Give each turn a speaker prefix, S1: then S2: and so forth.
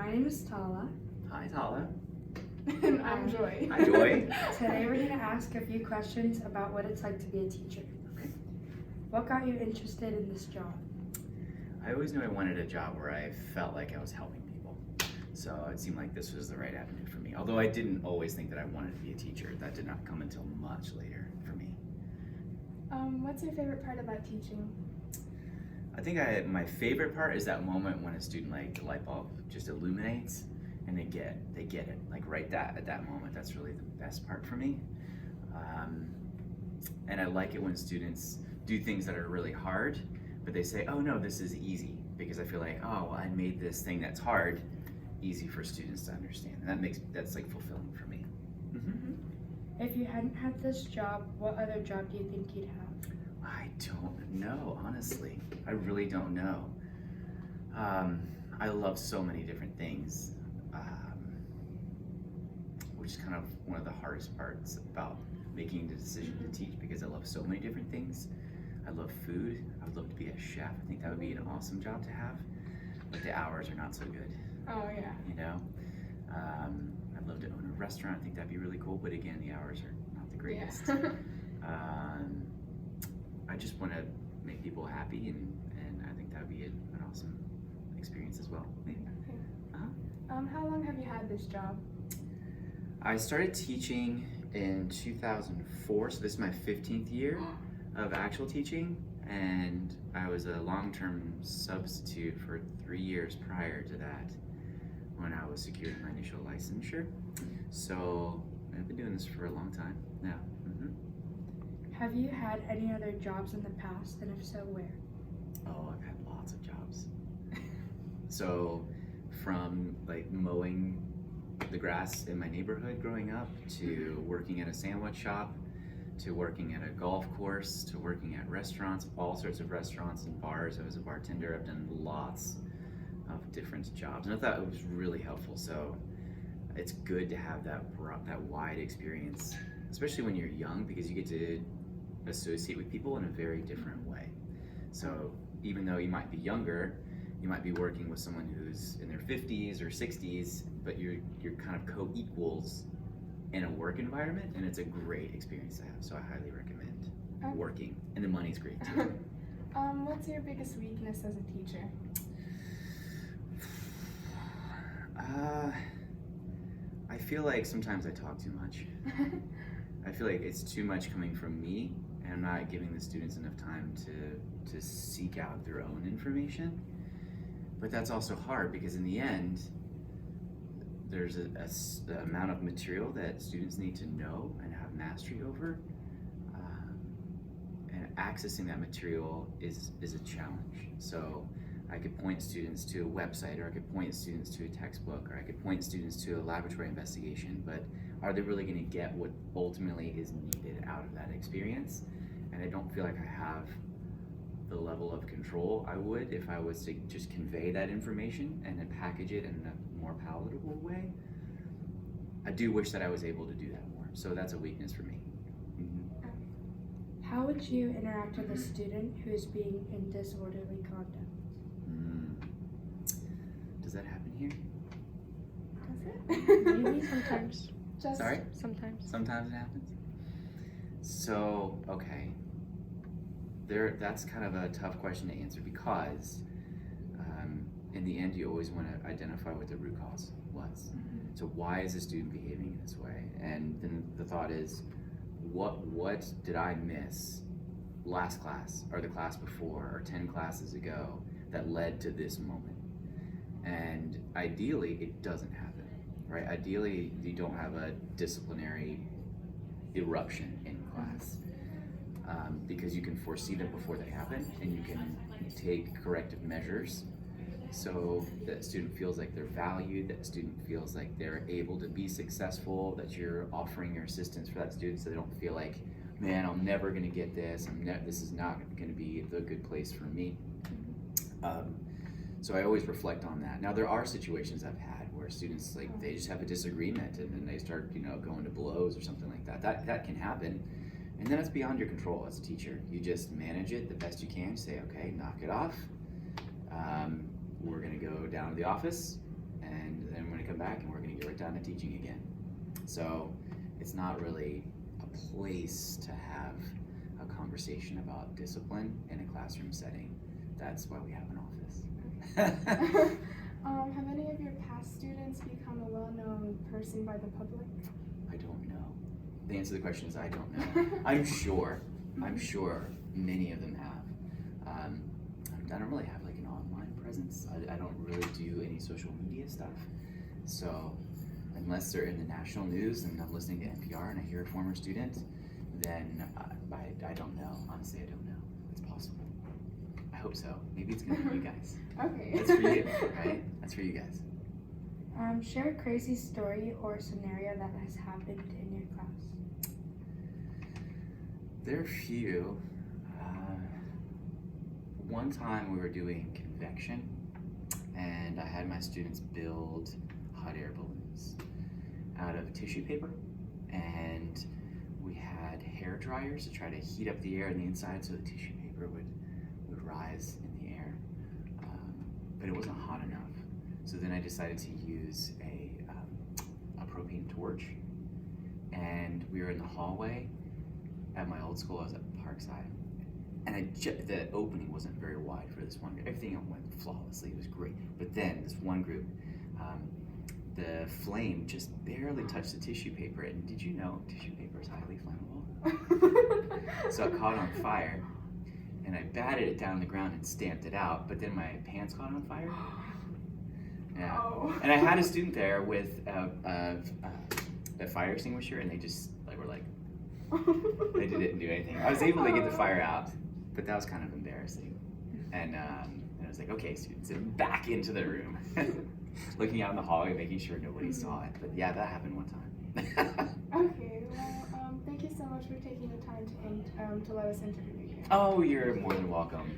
S1: My name is Tala.
S2: Hi, Tala.
S3: And I'm Joy.
S2: Hi, Joy.
S1: Today we're going to ask a few questions about what it's like to be a teacher.
S2: Okay.
S1: What got you interested in this job?
S2: I always knew I wanted a job where I felt like I was helping people. So it seemed like this was the right avenue for me. Although I didn't always think that I wanted to be a teacher. That did not come until much later for me.
S3: What's your favorite part about teaching?
S2: I think my favorite part is that moment when a student, like, the light bulb just illuminates and they get it, like right at that moment. That's really the best part for me. And I like it when students do things that are really hard, but they say, oh no, this is easy, because I feel like, oh, I made this thing that's hard easy for students to understand. And that's like fulfilling for me. Mm-hmm.
S1: If you hadn't had this job, what other job do you think you'd have?
S2: I don't know, honestly. I really don't know. I love so many different things, which is kind of one of the hardest parts about making the decision to teach, because I love so many different things. I love food. I would love to be a chef. I think that would be an awesome job to have, but the hours are not so good.
S3: Oh yeah.
S2: You know, I'd love to own a restaurant. I think that'd be really cool, but again, the hours are not the greatest.
S3: Yeah.
S2: I just want to make people happy, and I think that would be an awesome experience as well. Maybe.
S3: Okay. How long have you had this job?
S2: I started teaching in 2004, so this is my 15th year of actual teaching, and I was a long-term substitute for 3 years prior to that when I was securing my initial licensure. So I've been doing this for a long time now.
S1: Have you had any other jobs in the past, and if so, where?
S2: Oh, I've had lots of jobs. So from like mowing the grass in my neighborhood growing up, to working at a sandwich shop, to working at a golf course, to working at restaurants, all sorts of restaurants and bars. I was a bartender. I've done lots of different jobs, and I thought it was really helpful. So it's good to have that wide experience, especially when you're young, because you get to associate with people in a very different way. So even though you might be younger, you might be working with someone who's in their 50s or 60s, but you're kind of co-equals in a work environment, and it's a great experience to have. So I highly recommend working, and the money's great too.
S3: What's your biggest weakness as a teacher?
S2: I feel like sometimes I talk too much. I feel like it's too much coming from me, and I'm not giving the students enough time to seek out their own information. But that's also hard, because in the end, there's an amount of material that students need to know and have mastery over, and accessing that material is a challenge. So I could point students to a website, or I could point students to a textbook, or I could point students to a laboratory investigation, but are they really going to get what ultimately is needed out of that experience? And I don't feel like I have the level of control I would if I was to just convey that information and then package it in a more palatable way. I do wish that I was able to do that more, so that's a weakness for me.
S1: How would you interact with a student who is being in disorderly conduct?
S2: Does that happen here?
S3: Does it?
S1: Maybe sometimes.
S2: Sorry?
S1: Sometimes.
S2: Sometimes it happens. So, okay. That's kind of a tough question to answer, because in the end, you always want to identify what the root cause was. So why is the student behaving in this way? And then the thought is, what did I miss last class, or the class before, or 10 classes ago that led to this moment? And ideally, it doesn't happen, right? Ideally, you don't have a disciplinary eruption in class, because you can foresee them before they happen, and you can take corrective measures so that student feels like they're valued, that student feels like they're able to be successful, that you're offering your assistance for that student, so they don't feel like, man, I'm never going to get this, this is not going to be the good place for me. So I always reflect on that. Now, there are situations I've had where students, like, they just have a disagreement, and then they start, going to blows or something like that. That can happen. And then it's beyond your control as a teacher. You just manage it the best you can. Say, okay, knock it off. We're gonna go down to the office, and back and we're gonna get right down to teaching again. So it's not really a place to have a conversation about discipline in a classroom setting. That's why we have an office.
S3: Have any of your past students become a well-known person by the public?
S2: I don't know. The answer to the question is I don't know. I'm sure many of them have. I don't really have like an online presence. I don't really do any social media stuff. So unless they're in the national news and I'm listening to NPR and I hear a former student, then I don't know. Honestly, I don't know. It's possible. I hope so. Maybe it's gonna be you guys.
S3: Okay.
S2: That's for you, right? That's for you guys.
S1: Share a crazy story or scenario that has happened in your class.
S2: There are a few. One time we were doing convection and I had my students build hot air balloons out of tissue paper, and we had hair dryers to try to heat up the air on the inside so the tissue paper would rise in the air, but it wasn't hot enough. So then I decided to use a propane torch, and we were in the hallway at my old school. I was at Parkside, and the opening wasn't very wide for this one group. Everything went flawlessly. It was great. But then this one group, the flame just barely touched the tissue paper. And did you know tissue paper is highly flammable? So it caught on fire, and I batted it down on the ground and stamped it out. But then my pants caught on fire. Yeah.
S3: Oh.
S2: And I had a student there with a fire extinguisher, and they just were like, they didn't do anything. I was able to get the fire out, but that was kind of embarrassing. And I was like, okay, students, and back into the room, looking out in the hallway, making sure nobody saw it. But yeah, that happened one time.
S3: Okay, well, thank you so much for taking the time to let us interview you.
S2: Oh, you're more than welcome.